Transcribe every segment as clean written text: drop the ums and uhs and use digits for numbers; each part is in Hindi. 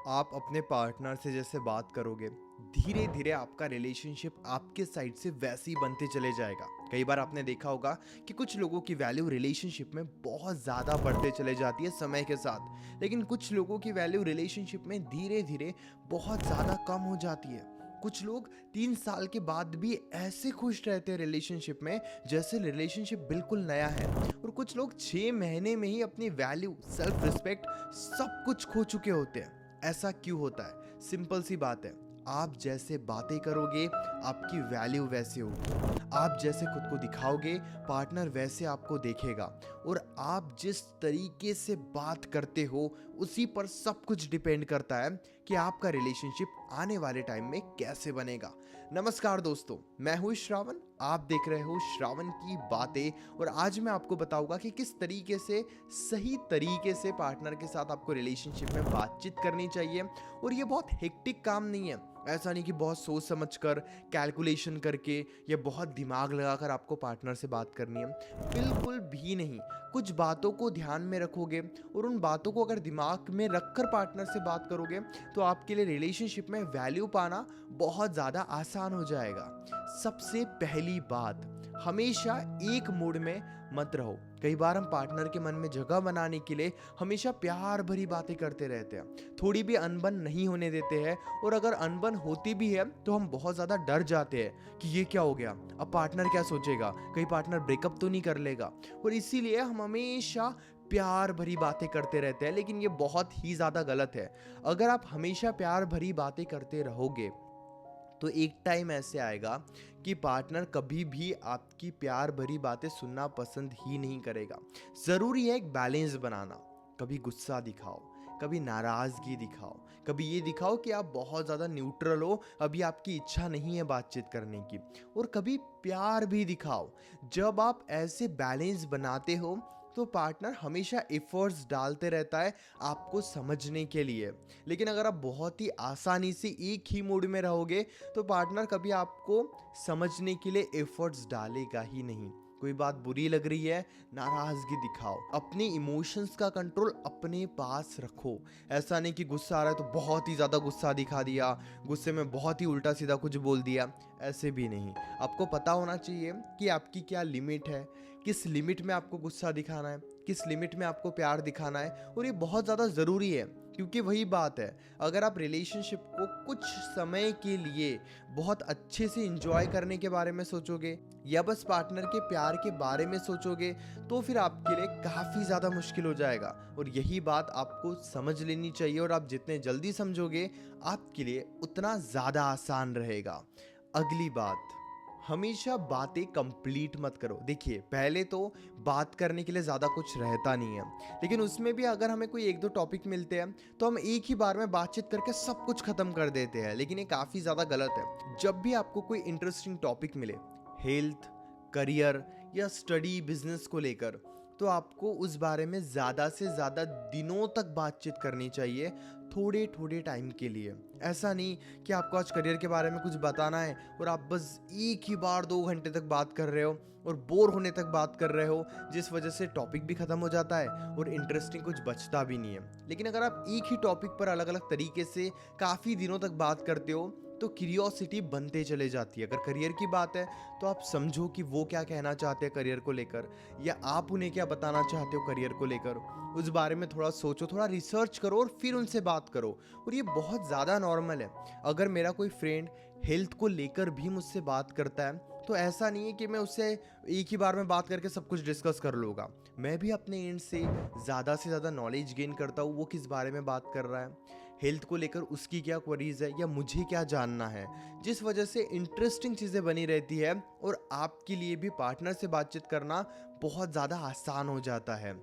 आप अपने पार्टनर से जैसे बात करोगे, धीरे धीरे आपका रिलेशनशिप आपके साइड से वैसे ही बनते चले जाएगा। कई बार आपने देखा होगा कि कुछ लोगों की वैल्यू रिलेशनशिप में बहुत ज़्यादा बढ़ते चले जाती है समय के साथ, लेकिन कुछ लोगों की वैल्यू रिलेशनशिप में धीरे धीरे बहुत ज़्यादा कम हो जाती है। कुछ लोग 3 साल के बाद भी ऐसे खुश रहते हैं रिलेशनशिप में जैसे रिलेशनशिप बिल्कुल नया है, और कुछ लोग 6 महीने में ही अपनी वैल्यू, सेल्फ रिस्पेक्ट, सब कुछ खो चुके होते हैं। ऐसा क्यों होता है? सिंपल सी बात है, आप जैसे बातें करोगे आपकी वैल्यू वैसे होगी। आप जैसे खुद को दिखाओगे पार्टनर वैसे आपको देखेगा, और आप जिस तरीके से बात करते हो उसी पर सब कुछ डिपेंड करता है कि आपका रिलेशनशिप आने वाले टाइम में कैसे बनेगा। नमस्कार दोस्तों, मैं हूँ श्रावण, आप देख रहे हो श्रावण की बातें, और आज मैं आपको बताऊंगा कि किस तरीके से सही तरीके से पार्टनर के साथ आपको रिलेशनशिप में बातचीत करनी चाहिए। और ये बहुत हेक्टिक काम नहीं है, ऐसा नहीं कि बहुत सोच समझ कर, कैलकुलेशन करके या बहुत दिमाग लगाकर आपको पार्टनर से बात करनी है, बिल्कुल भी नहीं। कुछ बातों को ध्यान में रखोगे और उन बातों को अगर दिमाग में रखकर पार्टनर से बात करोगे तो आपके लिए रिलेशनशिप में वैल्यू पाना बहुत ज़्यादा आसान हो जाएगा। सबसे पहली बात, हमेशा एक मूड में मत रहो। कई बार हम पार्टनर के मन में जगह बनाने के लिए हमेशा प्यार भरी बातें करते रहते हैं, थोड़ी भी अनबन नहीं होने देते हैं, और अगर अनबन होती भी है तो हम बहुत ज़्यादा डर जाते हैं कि ये क्या हो गया, अब पार्टनर क्या सोचेगा, कहीं पार्टनर ब्रेकअप तो नहीं कर लेगा। और इसीलिए हम हमेशा प्यार भरी बातें करते रहते हैं, लेकिन ये बहुत ही ज़्यादा गलत है। अगर आप हमेशा प्यार भरी बातें करते रहोगे तो एक टाइम ऐसे आएगा कि पार्टनर कभी भी आपकी प्यार भरी बातें सुनना पसंद ही नहीं करेगा। ज़रूरी है एक बैलेंस बनाना। कभी गुस्सा दिखाओ, कभी नाराज़गी दिखाओ, कभी ये दिखाओ कि आप बहुत ज़्यादा न्यूट्रल हो, अभी आपकी इच्छा नहीं है बातचीत करने की, और कभी प्यार भी दिखाओ। जब आप ऐसे बैलेंस बनाते हो तो पार्टनर हमेशा एफर्ट्स डालते रहता है आपको समझने के लिए। लेकिन अगर आप बहुत ही आसानी से एक ही मूड में रहोगे तो पार्टनर कभी आपको समझने के लिए एफर्ट्स डालेगा ही नहीं। कोई बात बुरी लग रही है, नाराजगी दिखाओ, अपने इमोशंस का कंट्रोल अपने पास रखो। ऐसा नहीं कि गुस्सा आ रहा है तो बहुत ही ज़्यादा गुस्सा दिखा दिया, गुस्से में बहुत ही उल्टा सीधा कुछ बोल दिया, ऐसे भी नहीं। आपको पता होना चाहिए कि आपकी क्या लिमिट है, किस लिमिट में आपको गुस्सा दिखाना है, किस लिमिट में आपको प्यार दिखाना है, और ये बहुत ज़्यादा ज़रूरी है। क्योंकि वही बात है, अगर आप रिलेशनशिप को कुछ समय के लिए बहुत अच्छे से इंजॉय करने के बारे में सोचोगे या बस पार्टनर के प्यार के बारे में सोचोगे तो फिर आपके लिए काफ़ी ज़्यादा मुश्किल हो जाएगा। और यही बात आपको समझ लेनी चाहिए, और आप जितने जल्दी समझोगे आपके लिए उतना ज़्यादा आसान रहेगा। अगली बात, हमेशा बातें कंप्लीट मत करो। देखिए, पहले तो बात करने के लिए ज़्यादा कुछ रहता नहीं है, लेकिन उसमें भी अगर हमें कोई एक दो टॉपिक मिलते हैं तो हम एक ही बार में बातचीत करके सब कुछ ख़त्म कर देते हैं, लेकिन ये काफ़ी ज़्यादा गलत है। जब भी आपको कोई इंटरेस्टिंग टॉपिक मिले, हेल्थ, करियर या स्टडी, बिजनेस को लेकर, तो आपको उस बारे में ज़्यादा से ज़्यादा दिनों तक बातचीत करनी चाहिए, थोड़े थोड़े टाइम के लिए। ऐसा नहीं कि आपको आज करियर के बारे में कुछ बताना है और आप बस एक ही बार 2 घंटे तक बात कर रहे हो और बोर होने तक बात कर रहे हो, जिस वजह से टॉपिक भी ख़त्म हो जाता है और इंटरेस्टिंग कुछ बचता भी नहीं है। लेकिन अगर आप एक ही टॉपिक पर अलग अलग तरीके से काफ़ी दिनों तक बात करते हो तो क्यूरियोसिटी बनते चले जाती है। अगर करियर की बात है तो आप समझो कि वो क्या कहना चाहते हैं करियर को लेकर, या आप उन्हें क्या बताना चाहते हो करियर को लेकर। उस बारे में थोड़ा सोचो, थोड़ा रिसर्च करो और फिर उनसे बात करो। और ये बहुत ज़्यादा नॉर्मल है। अगर मेरा कोई फ्रेंड हेल्थ को लेकर भी मुझसे बात करता है तो ऐसा नहीं है कि मैं उससे एक ही बार में बात करके सब कुछ डिस्कस कर लूँगा। मैं भी अपने एंड से ज़्यादा नॉलेज गेन करता हूँ वो किस बारे में बात कर रहा है, हेल्थ को लेकर उसकी क्या क्वेरीज है या मुझे क्या जानना है, जिस वजह से इंटरेस्टिंग चीज़ें बनी रहती है और आपके लिए भी पार्टनर से बातचीत करना बहुत ज़्यादा आसान हो जाता है।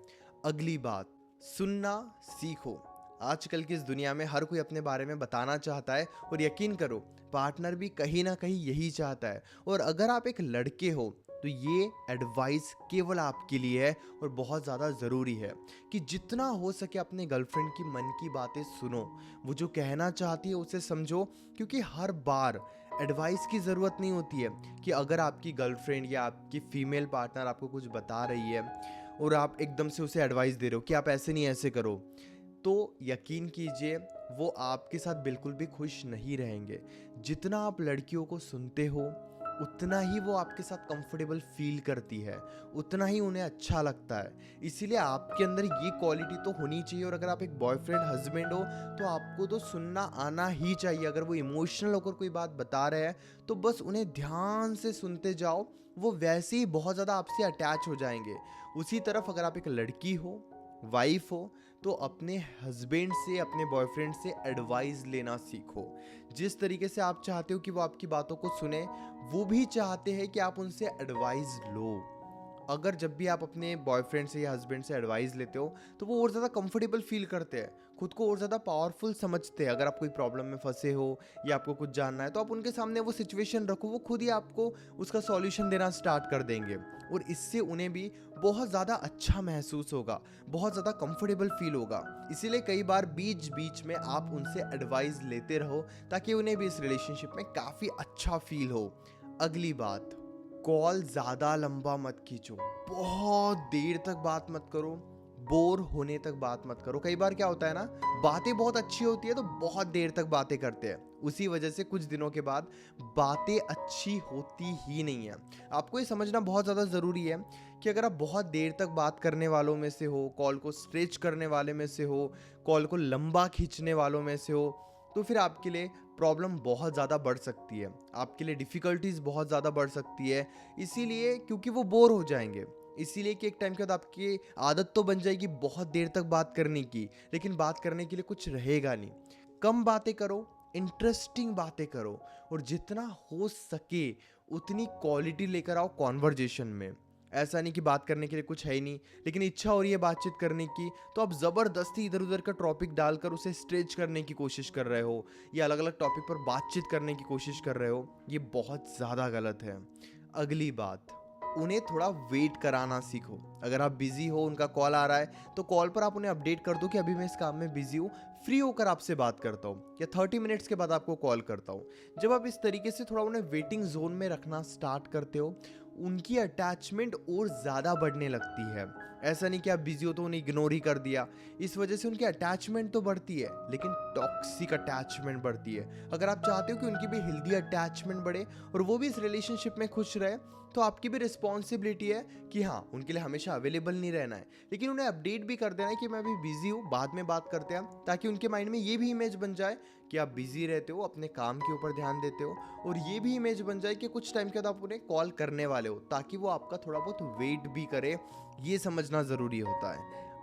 अगली बात, सुनना सीखो। आजकल की इस दुनिया में हर कोई अपने बारे में बताना चाहता है, और यकीन करो पार्टनर भी कहीं ना कहीं यही चाहता है। और अगर आप एक लड़के हो तो ये एडवाइस केवल आपके लिए है और बहुत ज़्यादा ज़रूरी है कि जितना हो सके अपने गर्लफ्रेंड की मन की बातें सुनो, वो जो कहना चाहती है उसे समझो। क्योंकि हर बार एडवाइस की ज़रूरत नहीं होती है कि अगर आपकी गर्लफ्रेंड या आपकी फीमेल पार्टनर आपको कुछ बता रही है और आप एकदम से उसे एडवाइस दे रहे हो कि आप ऐसे नहीं ऐसे करो, तो यकीन कीजिए वो आपके साथ बिल्कुल भी खुश नहीं रहेंगे। जितना आप लड़कियों को सुनते हो उतना ही वो आपके साथ कंफर्टेबल फील करती है, उतना ही उन्हें अच्छा लगता है। इसीलिए आपके अंदर ये क्वालिटी तो होनी चाहिए, और अगर आप एक बॉयफ्रेंड हस्बैंड हो तो आपको तो सुनना आना ही चाहिए। अगर वो इमोशनल होकर कोई बात बता रहे हैं तो बस उन्हें ध्यान से सुनते जाओ, वो वैसे ही बहुत ज़्यादा आपसे अटैच हो जाएंगे। उसी तरफ अगर आप एक लड़की हो, वाइफ हो, तो अपने हस्बैंड से, अपने बॉयफ्रेंड से एडवाइस लेना सीखो। जिस तरीके से आप चाहते हो कि वो आपकी बातों को सुने, वो भी चाहते हैं कि आप उनसे एडवाइस लो। अगर जब भी आप अपने बॉयफ्रेंड से या हस्बैंड से एडवाइस लेते हो तो वो और ज़्यादा कंफर्टेबल फील करते हैं, खुद को और ज़्यादा पावरफुल समझते हैं। अगर आप कोई प्रॉब्लम में फंसे हो या आपको कुछ जानना है तो आप उनके सामने वो सिचुएशन रखो, वो खुद ही आपको उसका सॉल्यूशन देना स्टार्ट कर देंगे, और इससे उन्हें भी बहुत ज़्यादा अच्छा महसूस होगा, बहुत ज़्यादा कंफर्टेबल फील होगा। इसीलिए कई बार बीच बीच में आप उनसे एडवाइस लेते रहो ताकि उन्हें भी इस रिलेशनशिप में काफ़ी अच्छा फील हो। अगली बात, कॉल ज़्यादा लंबा मत खींचो, बहुत देर तक बात मत करो, बोर होने तक बात मत करो। कई बार क्या होता है ना, बातें बहुत अच्छी होती है तो बहुत देर तक बातें करते हैं, उसी वजह से कुछ दिनों के बाद बातें अच्छी होती ही नहीं है। आपको ये समझना बहुत ज़्यादा ज़रूरी है कि अगर आप बहुत देर तक बात करने वालों में से हो, कॉल को स्ट्रेच करने वाले में से हो, कॉल को लंबा खींचने वालों में से हो, तो फिर आपके लिए प्रॉब्लम बहुत ज़्यादा बढ़ सकती है, आपके लिए डिफ़िकल्टीज बहुत ज़्यादा बढ़ सकती है। इसीलिए क्योंकि वो बोर हो जाएंगे, इसीलिए कि एक टाइम के बाद आपकी आदत तो बन जाएगी बहुत देर तक बात करने की, लेकिन बात करने के लिए कुछ रहेगा नहीं। कम बातें करो, इंटरेस्टिंग बातें करो, और जितना हो सके उतनी क्वालिटी लेकर आओ कॉन्वर्जेशन में। ऐसा नहीं कि बात करने के लिए कुछ है ही नहीं, लेकिन इच्छा हो रही है बातचीत करने की, तो आप ज़बरदस्ती इधर उधर का टॉपिक डालकर उसे स्ट्रेच करने की कोशिश कर रहे हो, या अलग अलग टॉपिक पर बातचीत करने की कोशिश कर रहे हो। ये बहुत ज़्यादा गलत है। अगली बात, उन्हें थोड़ा वेट कराना सीखो। अगर आप बिजी हो, उनका कॉल आ रहा है, तो कॉल पर आप उन्हें अपडेट कर दो कि अभी मैं इस काम में बिजी हूँ, फ्री होकर आपसे बात करता हूँ, या 30 मिनट्स के बाद आपको कॉल करता हूँ। जब आप इस तरीके से थोड़ा उन्हें वेटिंग जोन में रखना स्टार्ट करते हो, उनकी अटैचमेंट और ज़्यादा बढ़ने लगती है। ऐसा नहीं कि आप बिजी हो तो उन्हें इग्नोर ही कर दिया, इस वजह से उनकी अटैचमेंट तो बढ़ती है, लेकिन टॉक्सिक अटैचमेंट बढ़ती है। अगर आप चाहते हो कि उनकी भी हेल्दी अटैचमेंट बढ़े और वो भी इस रिलेशनशिप में खुश रहे, तो आपकी भी रिस्पॉन्सिबिलिटी है कि हाँ, उनके लिए हमेशा अवेलेबल नहीं रहना है, लेकिन उन्हें अपडेट भी कर देना है कि मैं अभी बिजी हूँ, बाद में बात करते हैं, ताकि उनके माइंड में ये भी इमेज बन जाए कि आप बिजी रहते हो, अपने काम के ऊपर ध्यान देते हो, और ये भी इमेज बन जाए कि कुछ टाइम के बाद आप उन्हें कॉल करने वाले हो, ताकि वो आपका थोड़ा बहुत वेट भी करे। ये समझना ज़रूरी होता है।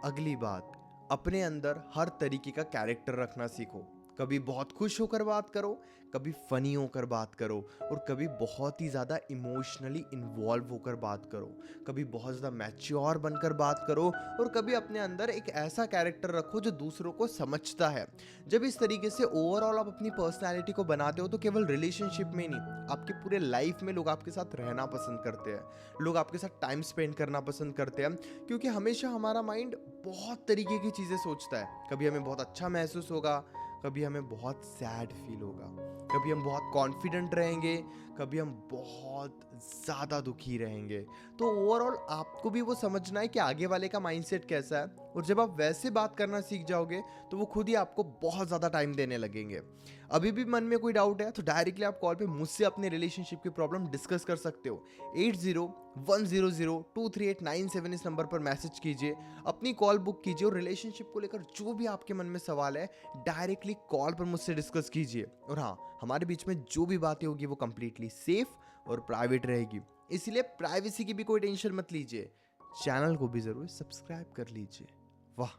अगली बात, अपने अंदर हर तरीके का कैरेक्टर रखना सीखो। कभी बहुत खुश होकर बात करो, कभी फनी होकर बात करो, और कभी बहुत ही ज़्यादा इमोशनली इन्वॉल्व होकर बात करो, कभी बहुत ज़्यादा मैच्योर बनकर बात करो, और कभी अपने अंदर एक ऐसा कैरेक्टर रखो जो दूसरों को समझता है। जब इस तरीके से ओवरऑल आप अपनी पर्सनैलिटी को बनाते हो, तो केवल रिलेशनशिप में नहीं, आपके पूरे लाइफ में लोग आपके साथ रहना पसंद करते हैं, लोग आपके साथ टाइम स्पेंड करना पसंद करते हैं, क्योंकि हमेशा हमारा माइंड बहुत तरीके की चीज़ें सोचता है। कभी हमें बहुत अच्छा महसूस होगा, कभी हमें बहुत सैड फील होगा, कभी हम बहुत कॉन्फिडेंट रहेंगे, कभी हम बहुत ज़्यादा दुखी रहेंगे। तो ओवरऑल आपको भी वो समझना है कि आगे वाले का माइंडसेट कैसा है, और जब आप वैसे बात करना सीख जाओगे तो वो खुद ही आपको बहुत ज़्यादा टाइम देने लगेंगे। अभी भी मन में कोई डाउट है तो डायरेक्टली आप कॉल पे मुझसे अपने रिलेशनशिप की प्रॉब्लम डिस्कस कर सकते हो। 8010023897 इस नंबर पर मैसेज कीजिए, अपनी कॉल बुक कीजिए, और रिलेशनशिप को लेकर जो भी आपके मन में सवाल है डायरेक्टली कॉल पर मुझसे डिस्कस कीजिए। और हाँ, हमारे बीच में जो भी बातें होगी वो कंप्लीटली सेफ और प्राइवेट रहेगी, इसलिए प्राइवेसी की भी कोई टेंशन मत लीजिए। चैनल को भी ज़रूर सब्सक्राइब कर लीजिए। वाह।